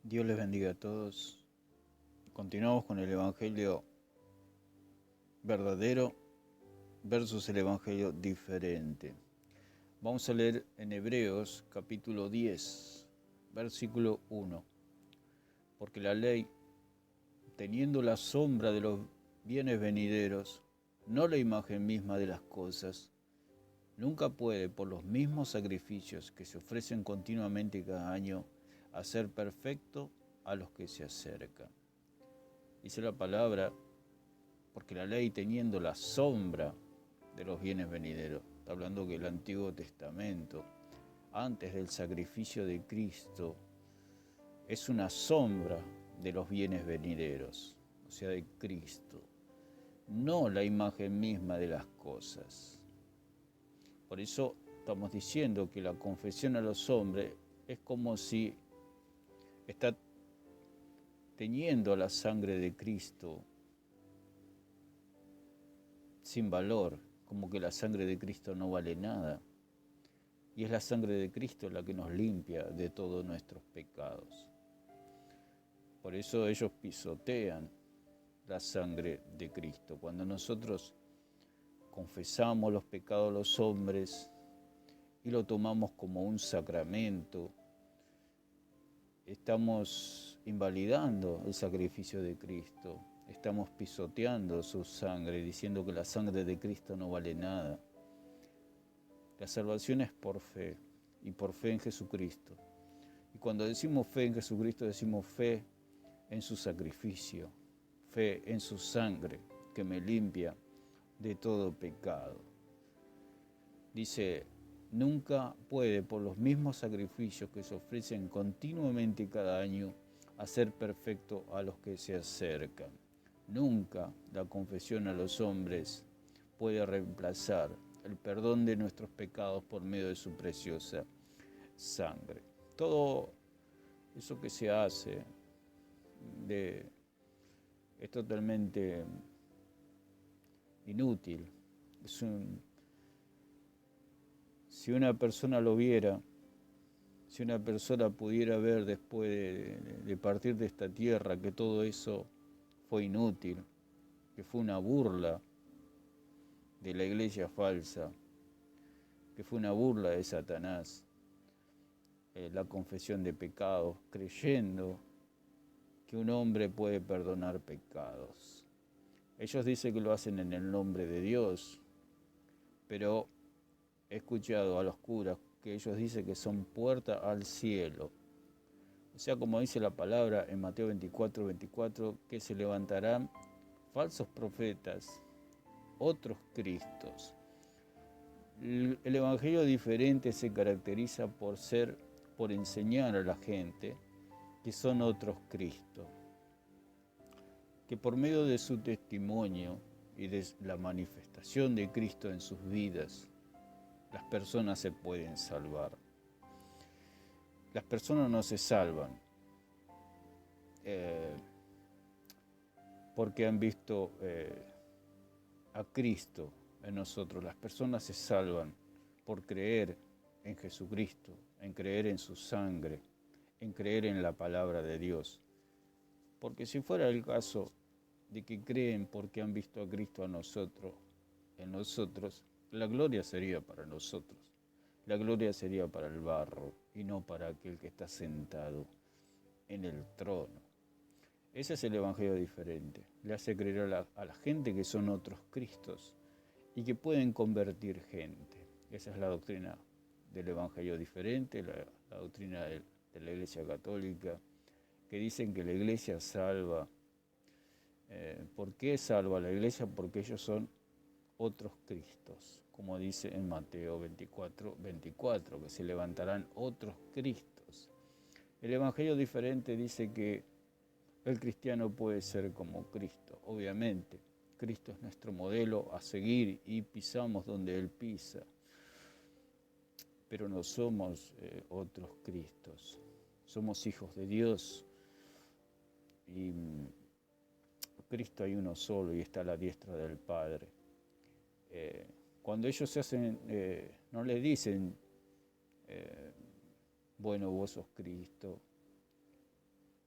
Dios les bendiga a todos. Continuamos con el Evangelio verdadero versus el Evangelio diferente. Vamos a leer en Hebreos capítulo 10, versículo 1. Porque la ley, teniendo la sombra de los bienes venideros, no la imagen misma de las cosas, nunca puede, por los mismos sacrificios que se ofrecen continuamente cada año, hacer perfecto a los que se acercan. Dice la palabra, porque la ley teniendo la sombra de los bienes venideros, está hablando que el Antiguo Testamento, antes del sacrificio de Cristo, es una sombra de los bienes venideros, o sea, de Cristo, no la imagen misma de las cosas. Por eso estamos diciendo que la confesión a los hombres es como si está teniendo la sangre de Cristo sin valor, como que la sangre de Cristo no vale nada. Y es la sangre de Cristo la que nos limpia de todos nuestros pecados. Por eso ellos pisotean la sangre de Cristo. Cuando nosotros confesamos los pecados de los hombres y lo tomamos como un sacramento, estamos invalidando el sacrificio de Cristo. Estamos pisoteando su sangre, diciendo que la sangre de Cristo no vale nada. La salvación es por fe, y por fe en Jesucristo. Y cuando decimos fe en Jesucristo, decimos fe en su sacrificio, fe en su sangre, que me limpia de todo pecado. Dice, nunca puede, por los mismos sacrificios que se ofrecen continuamente cada año, hacer perfecto a los que se acercan. Nunca la confesión a los hombres puede reemplazar el perdón de nuestros pecados por medio de su preciosa sangre. Todo eso que se hace es totalmente inútil. Si una persona lo viera, si una persona pudiera ver después de partir de esta tierra que todo eso fue inútil, que fue una burla de la iglesia falsa, que fue una burla de Satanás, la confesión de pecados, creyendo que un hombre puede perdonar pecados. Ellos dicen que lo hacen en el nombre de Dios, pero he escuchado a los curas que ellos dicen que son puerta al cielo. O sea, como dice la palabra en Mateo 24, que se levantarán falsos profetas, otros cristos. El evangelio diferente se caracteriza por enseñar a la gente que son otros Cristos, que por medio de su testimonio y de la manifestación de Cristo en sus vidas, las personas se pueden salvar. Las personas no se salvan porque han visto a Cristo en nosotros. Las personas se salvan por creer en Jesucristo, en creer en su sangre, en creer en la palabra de Dios. Porque si fuera el caso de que creen porque han visto a Cristo en nosotros, la gloria sería para nosotros. La gloria sería para el barro y no para aquel que está sentado en el trono. Ese es el evangelio diferente. Le hace creer a la gente que son otros Cristos y que pueden convertir gente. Esa es la doctrina del evangelio diferente, la doctrina de la Iglesia Católica, que dicen que la Iglesia salva. ¿Por qué salva la Iglesia? Porque ellos son otros Cristos, como dice en Mateo 24, que se levantarán otros Cristos. El evangelio diferente dice que el cristiano puede ser como Cristo, obviamente. Cristo es nuestro modelo a seguir y pisamos donde Él pisa. Pero no somos otros Cristos. Somos hijos de Dios y Cristo hay uno solo y está a la diestra del Padre. Cuando ellos se hacen, no le dicen, bueno, vos sos Cristo,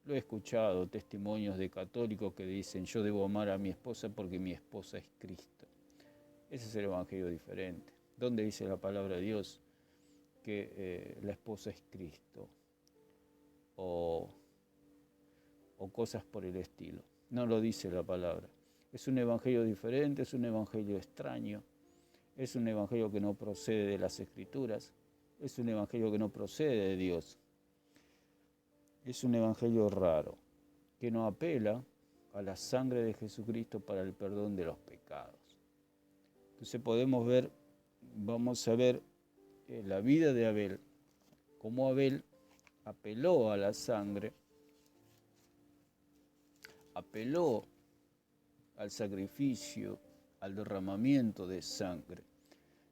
Lo he escuchado, testimonios de católicos que dicen, yo debo amar a mi esposa porque mi esposa es Cristo. Ese es el evangelio diferente. ¿Dónde dice la palabra de Dios que la esposa es Cristo? O cosas por el estilo. No lo dice la palabra. Es un evangelio diferente, es un evangelio extraño, es un evangelio que no procede de las Escrituras, es un evangelio que no procede de Dios. Es un evangelio raro, que no apela a la sangre de Jesucristo para el perdón de los pecados. Entonces vamos a ver la vida de Abel, cómo Abel apeló a la sangre, apeló al sacrificio, al derramamiento de sangre.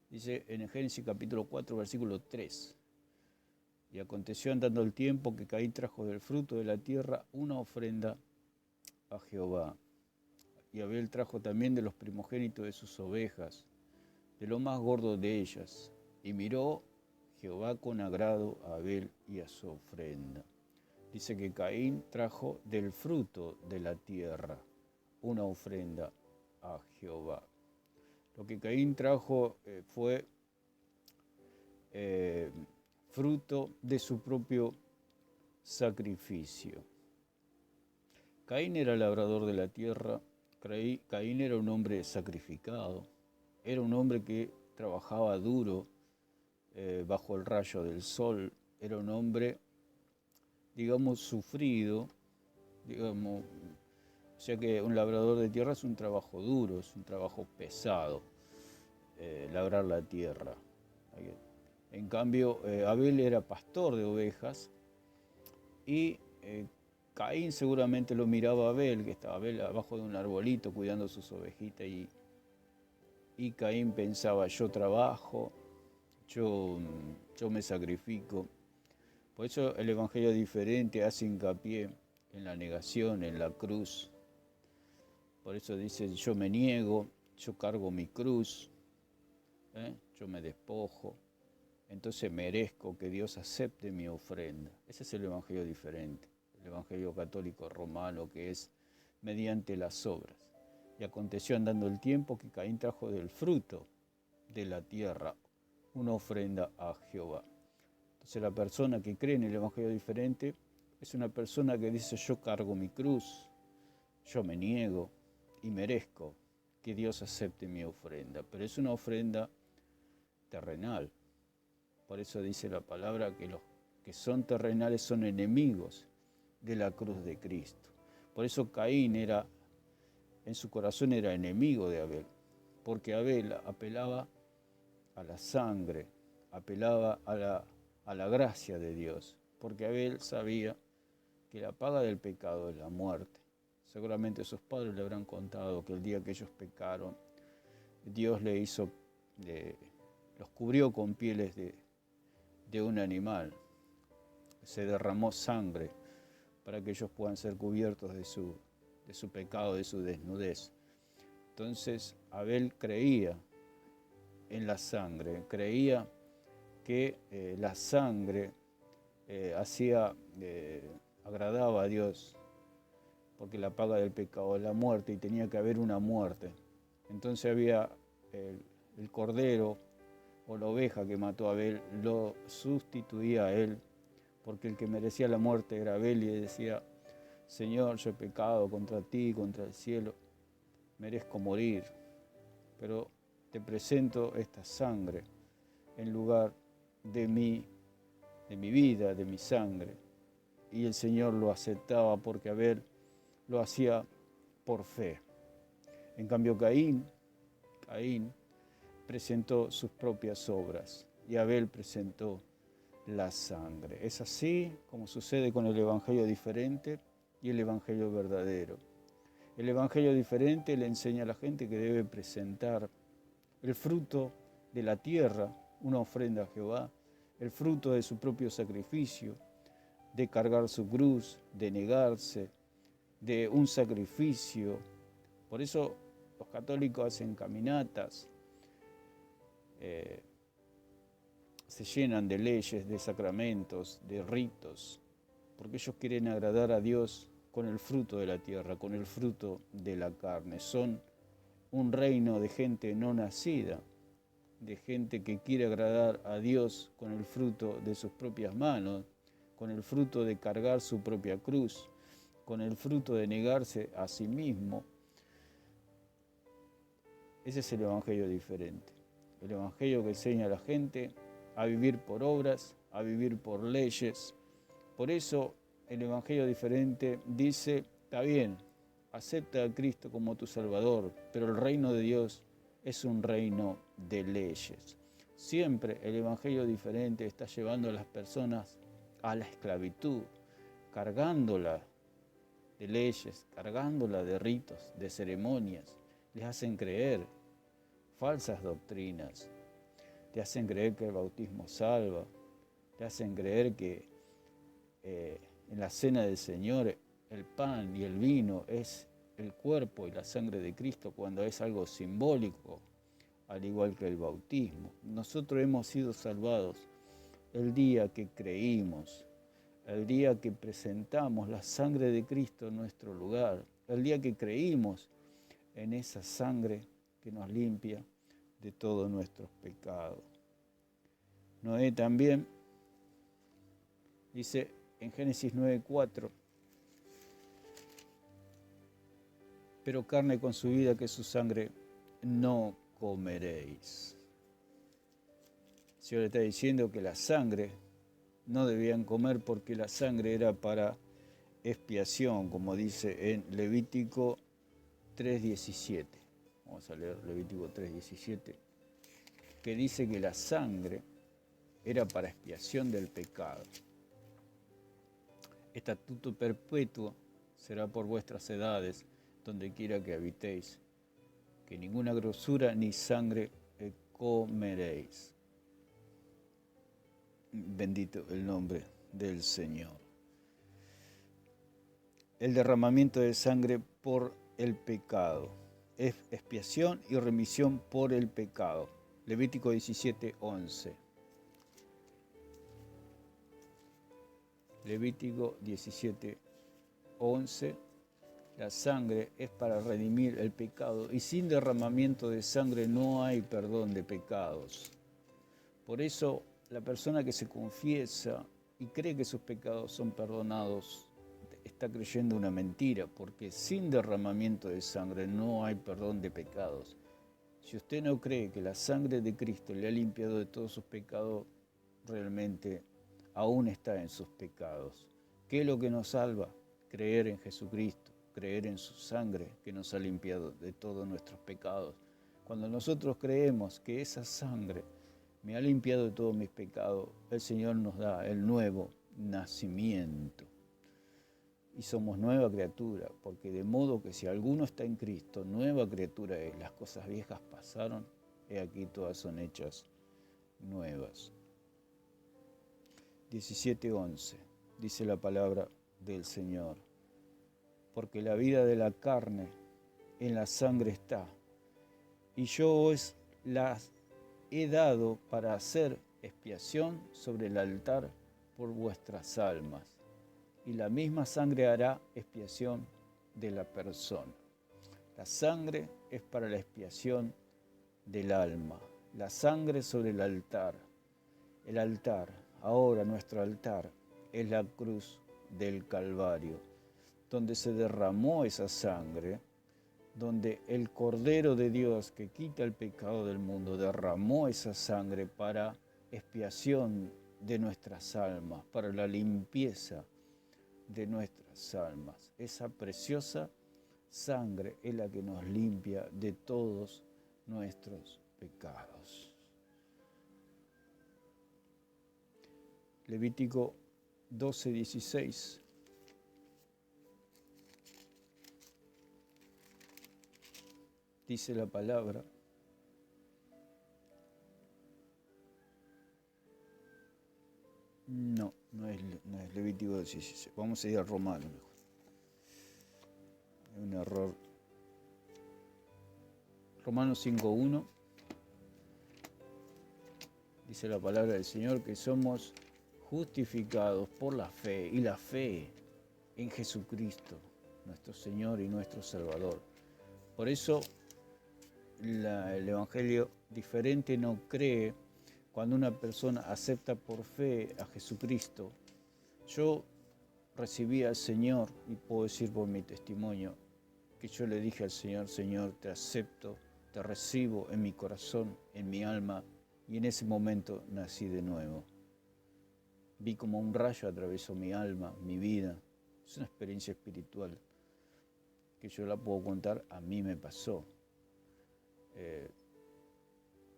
Dice en Génesis capítulo 4, versículo 3. Y aconteció andando el tiempo que Caín trajo del fruto de la tierra una ofrenda a Jehová. Y Abel trajo también de los primogénitos de sus ovejas, de lo más gordo de ellas. Y miró Jehová con agrado a Abel y a su ofrenda. Dice que Caín trajo del fruto de la tierra una ofrenda a Jehová. Lo que Caín trajo fue fruto de su propio sacrificio. Caín era labrador de la tierra, Caín era un hombre sacrificado, era un hombre que trabajaba duro bajo el rayo del sol, era un hombre, digamos, sufrido, digamos, o sea que un labrador de tierra es un trabajo duro, es un trabajo pesado, labrar la tierra. En cambio, Abel era pastor de ovejas y Caín seguramente lo miraba a Abel, que estaba Abel abajo de un arbolito cuidando sus ovejitas y Caín pensaba, yo trabajo, yo me sacrifico. Por eso el Evangelio diferente hace hincapié en la negación, en la cruz. Por eso dice, yo me niego, yo cargo mi cruz, yo me despojo. Entonces merezco que Dios acepte mi ofrenda. Ese es el evangelio diferente, el evangelio católico romano, que es mediante las obras. Y aconteció andando el tiempo que Caín trajo del fruto de la tierra una ofrenda a Jehová. Entonces la persona que cree en el evangelio diferente es una persona que dice yo cargo mi cruz, yo me niego y merezco que Dios acepte mi ofrenda. Pero es una ofrenda terrenal. Por eso dice la palabra que los que son terrenales son enemigos de la cruz de Cristo. Por eso Caín en su corazón era enemigo de Abel, porque Abel apelaba a la sangre, apelaba a la gracia de Dios, porque Abel sabía que la paga del pecado es la muerte. Seguramente sus padres le habrán contado que el día que ellos pecaron, Dios los cubrió con pieles de un animal. Se derramó sangre para que ellos puedan ser cubiertos de su pecado, de su desnudez. Entonces Abel creía en la sangre, creía que la sangre agradaba a Dios, porque la paga del pecado es la muerte y tenía que haber una muerte. Entonces había el cordero o la oveja que mató a Abel, lo sustituía a él, porque el que merecía la muerte era Abel y decía, Señor, yo he pecado contra ti, contra el cielo, merezco morir, pero te presento esta sangre en lugar de mi vida, de mi sangre. Y el Señor lo aceptaba porque Abel lo hacía por fe. En cambio Caín presentó sus propias obras y Abel presentó la sangre. Es así como sucede con el evangelio diferente y el evangelio verdadero. El evangelio diferente le enseña a la gente que debe presentar el fruto de la tierra, una ofrenda a Jehová, el fruto de su propio sacrificio, de cargar su cruz, de negarse, de un sacrificio. Por eso los católicos hacen caminatas, se llenan de leyes, de sacramentos, de ritos, porque ellos quieren agradar a Dios con el fruto de la tierra, con el fruto de la carne. Son un reino de gente no nacida, de gente que quiere agradar a Dios con el fruto de sus propias manos, con el fruto de cargar su propia cruz, con el fruto de negarse a sí mismo. Ese es el evangelio diferente. El evangelio que enseña a la gente a vivir por obras, a vivir por leyes. Por eso el evangelio diferente dice, está bien, acepta a Cristo como tu Salvador, pero el reino de Dios es un reino de leyes. Siempre el evangelio diferente está llevando a las personas a la esclavitud, cargándola de leyes, cargándola de ritos, de ceremonias. Les hacen creer falsas doctrinas, te hacen creer que el bautismo salva, te hacen creer que en la cena del Señor el pan y el vino es el cuerpo y la sangre de Cristo, cuando es algo simbólico, al igual que el bautismo. Nosotros hemos sido salvados el día que creímos, el día que presentamos la sangre de Cristo en nuestro lugar, el día que creímos en esa sangre que nos limpia de todos nuestros pecados. Noé también dice en Génesis 9:4, pero carne con su vida, que su sangre no comeréis. El Señor está diciendo que la sangre no debían comer porque la sangre era para expiación, como dice en Levítico 3:17. Vamos a leer Levítico 3:17, que dice que la sangre era para expiación del pecado. Estatuto perpetuo será por vuestras edades, donde quiera que habitéis, que ninguna grosura ni sangre comeréis. Bendito el nombre del Señor. El derramamiento de sangre por el pecado es expiación y remisión por el pecado. Levítico 17:11. Levítico 17:11. La sangre es para redimir el pecado y sin derramamiento de sangre no hay perdón de pecados. Por eso la persona que se confiesa y cree que sus pecados son perdonados está creyendo una mentira, porque sin derramamiento de sangre no hay perdón de pecados. Si usted no cree que la sangre de Cristo le ha limpiado de todos sus pecados, realmente aún está en sus pecados. ¿Qué es lo que nos salva? Creer en Jesucristo, creer en su sangre que nos ha limpiado de todos nuestros pecados. Cuando nosotros creemos que esa sangre me ha limpiado de todos mis pecados, el Señor nos da el nuevo nacimiento. Y somos nueva criatura, porque de modo que si alguno está en Cristo, nueva criatura es. Las cosas viejas pasaron, he aquí todas son hechas nuevas. 17:11, dice la palabra del Señor, porque la vida de la carne en la sangre está, y yo os las he dado para hacer expiación sobre el altar por vuestras almas, y la misma sangre hará expiación de la persona. La sangre es para la expiación del alma, la sangre sobre el altar. El altar, ahora nuestro altar, es la cruz del Calvario, donde se derramó esa sangre, donde el Cordero de Dios que quita el pecado del mundo derramó esa sangre para expiación de nuestras almas, para la limpieza de nuestras almas. Esa preciosa sangre es la que nos limpia de todos nuestros pecados. Levítico 12:16. Dice la palabra: no es Levítico 16. Vamos a ir a Romano mejor. Hay un error. Romanos 5:1. Dice la palabra del Señor que somos justificados por la fe, y la fe en Jesucristo, nuestro Señor y nuestro Salvador. Por eso el Evangelio diferente no cree cuando una persona acepta por fe a Jesucristo. Yo recibí al Señor, y puedo decir por mi testimonio, que yo le dije al Señor: Señor, te acepto, te recibo en mi corazón, en mi alma, y en ese momento nací de nuevo. Vi como un rayo atravesó mi alma, mi vida. Es una experiencia espiritual que yo la puedo contar, a mí me pasó.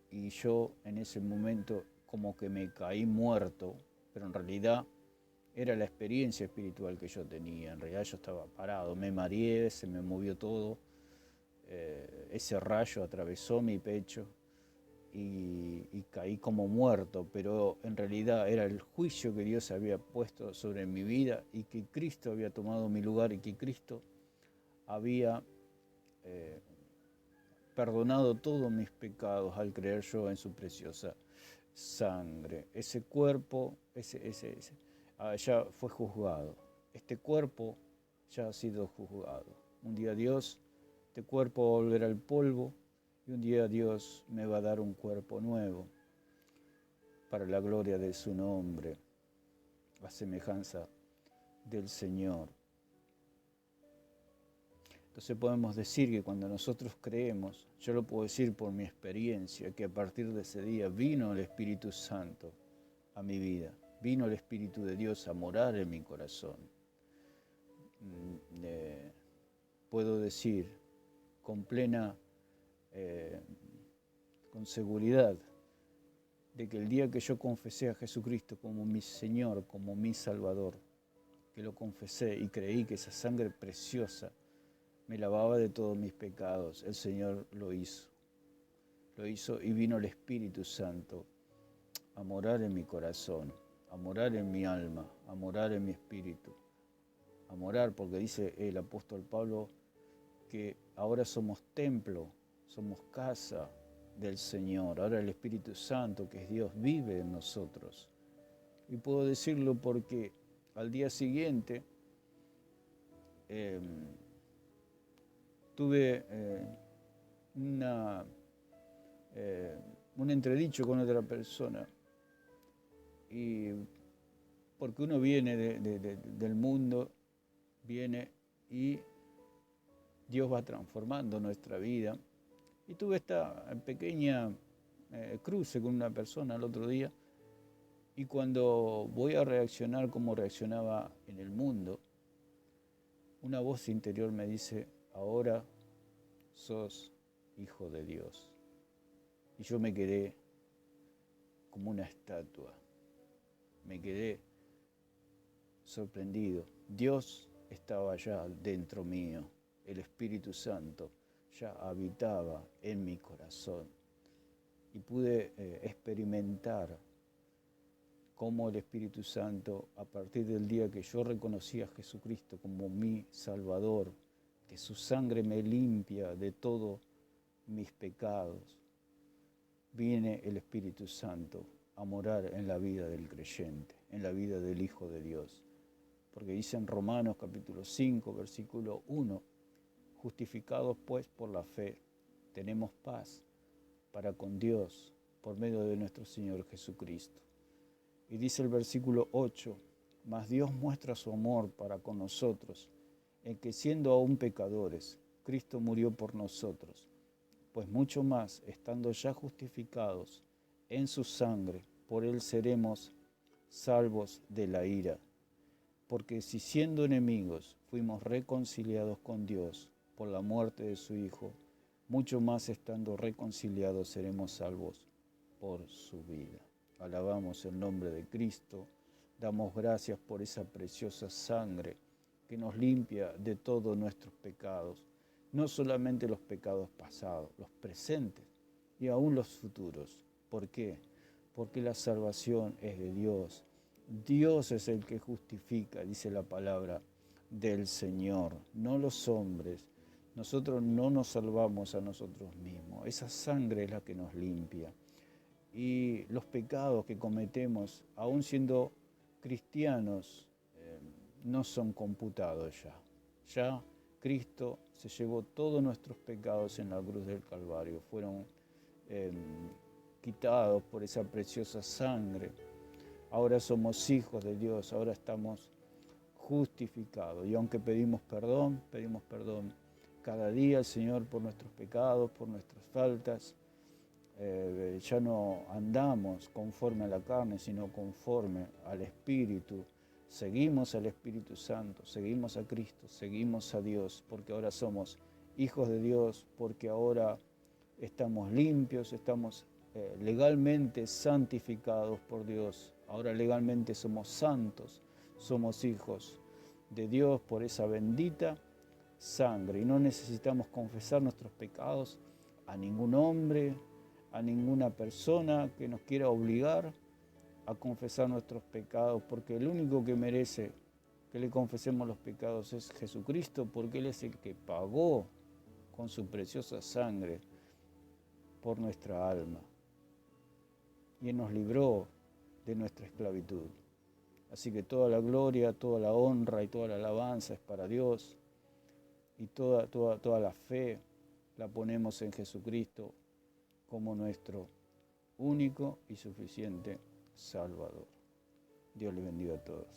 Y yo en ese momento como que me caí muerto, pero en realidad era la experiencia espiritual que yo tenía. En realidad yo estaba parado, me mareé, se me movió todo. Ese rayo atravesó mi pecho y caí como muerto, pero en realidad era el juicio que Dios había puesto sobre mi vida, y que Cristo había tomado mi lugar, y que Cristo había perdonado todos mis pecados al creer yo en su preciosa sangre. Ese cuerpo ya fue juzgado. Este cuerpo ya ha sido juzgado. Un día Dios, este cuerpo va a volver al polvo, y un día Dios me va a dar un cuerpo nuevo para la gloria de su nombre, a semejanza del Señor. Entonces podemos decir que cuando nosotros creemos, yo lo puedo decir por mi experiencia, que a partir de ese día vino el Espíritu Santo a mi vida, vino el Espíritu de Dios a morar en mi corazón. Puedo decir con plena, con seguridad, de que el día que yo confesé a Jesucristo como mi Señor, como mi Salvador, que lo confesé y creí que esa sangre preciosa me lavaba de todos mis pecados, el Señor lo hizo. Lo hizo, y vino el Espíritu Santo a morar en mi corazón, a morar en mi alma, a morar en mi espíritu, a morar, porque dice el apóstol Pablo que ahora somos templo, somos casa del Señor. Ahora el Espíritu Santo, que es Dios, vive en nosotros. Y puedo decirlo porque al día siguiente tuve un entredicho con otra persona, y porque uno viene del mundo, viene y Dios va transformando nuestra vida. Y tuve esta pequeña cruce con una persona el otro día, y cuando voy a reaccionar como reaccionaba en el mundo, una voz interior me dice: ahora sos hijo de Dios. Y yo me quedé como una estatua, me quedé sorprendido. Dios estaba ya dentro mío, el Espíritu Santo ya habitaba en mi corazón, y pude experimentar cómo el Espíritu Santo, a partir del día que yo reconocí a Jesucristo como mi Salvador, que su sangre me limpia de todos mis pecados, viene el Espíritu Santo a morar en la vida del creyente, en la vida del Hijo de Dios. Porque dice en Romanos capítulo 5, versículo 1, justificados pues por la fe, tenemos paz para con Dios por medio de nuestro Señor Jesucristo. Y dice el versículo 8, mas Dios muestra su amor para con nosotros, en que siendo aún pecadores, Cristo murió por nosotros. Pues mucho más, estando ya justificados en su sangre, por él seremos salvos de la ira. Porque si siendo enemigos fuimos reconciliados con Dios por la muerte de su Hijo, mucho más estando reconciliados seremos salvos por su vida. Alabamos el nombre de Cristo, damos gracias por esa preciosa sangre que nos limpia de todos nuestros pecados, no solamente los pecados pasados, los presentes y aún los futuros. ¿Por qué? Porque la salvación es de Dios. Dios es el que justifica, dice la palabra del Señor, no los hombres. Nosotros no nos salvamos a nosotros mismos. Esa sangre es la que nos limpia. Y los pecados que cometemos, aún siendo cristianos no son computados ya. Ya Cristo se llevó todos nuestros pecados en la cruz del Calvario. Fueron quitados por esa preciosa sangre. Ahora somos hijos de Dios, ahora estamos justificados. Y aunque pedimos perdón cada día al Señor por nuestros pecados, por nuestras faltas. Ya no andamos conforme a la carne, sino conforme al Espíritu. Seguimos al Espíritu Santo, seguimos a Cristo, seguimos a Dios, porque ahora somos hijos de Dios, porque ahora estamos limpios, estamos legalmente santificados por Dios. Ahora legalmente somos santos, somos hijos de Dios por esa bendita sangre. Y no necesitamos confesar nuestros pecados a ningún hombre, a ninguna persona que nos quiera obligar a confesar nuestros pecados, porque el único que merece que le confesemos los pecados es Jesucristo, porque Él es el que pagó con su preciosa sangre por nuestra alma y Él nos libró de nuestra esclavitud. Así que toda la gloria, toda la honra y toda la alabanza es para Dios, y toda la fe la ponemos en Jesucristo como nuestro único y suficiente Salvador. Dios les bendiga a todos.